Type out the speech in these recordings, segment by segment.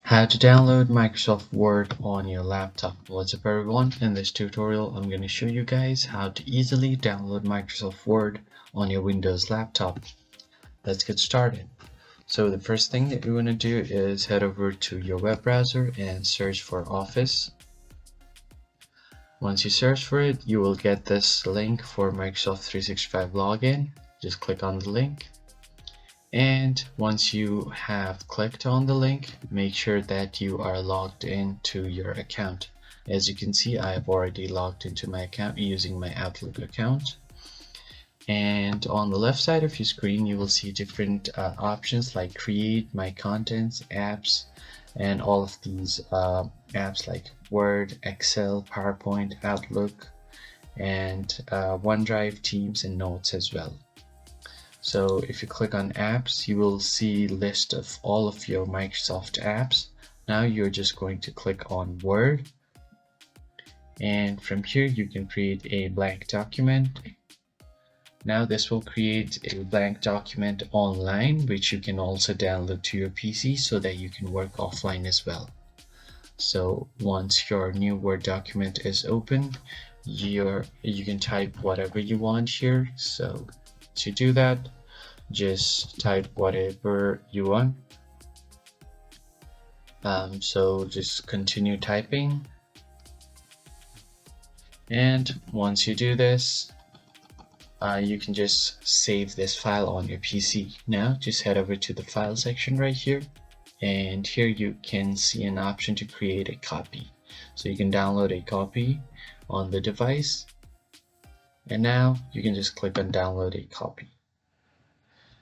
How to download Microsoft Word on your laptop. What's up everyone, in this tutorial I'm going to show you guys how to easily download Microsoft Word on your Windows laptop. Let's get started. So the first thing that you want to do is head over to your web browser and search for Office. Once you search for it, you will get this link for Microsoft 365 login. Just click on the link. And once you have clicked on the link, make sure that you are logged into your account. As you can see, I have already logged into my account using my Outlook account. And on the left side of your screen, you will see different options like Create, My Contents, Apps, and all of these apps like Word, Excel, PowerPoint, Outlook, and OneDrive, Teams, and Notes as well. So if you click on apps, you will see a list of all of your Microsoft apps. Now you're just going to click on Word, and from here you can create a blank document. Now this will create a blank document online, which you can also download to your PC so that you can work offline as well. So once your new Word document is open, you can type whatever you want here. So to do that, just type whatever you want. So just continue typing, and once you do this, you can just save this file on your PC. Now just head over to the file section right here, and here you can see an option to create a copy. So you can download a copy on the device, and now you can just click on download a copy.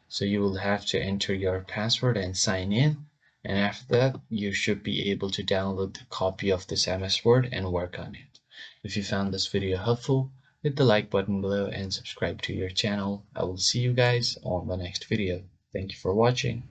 So you will have to enter your password and sign in, and after that you should be able to download the copy of this MS Word and work on it. If you found this video helpful, hit the like button below and subscribe to your channel. I will see you guys on the next video. Thank you for watching.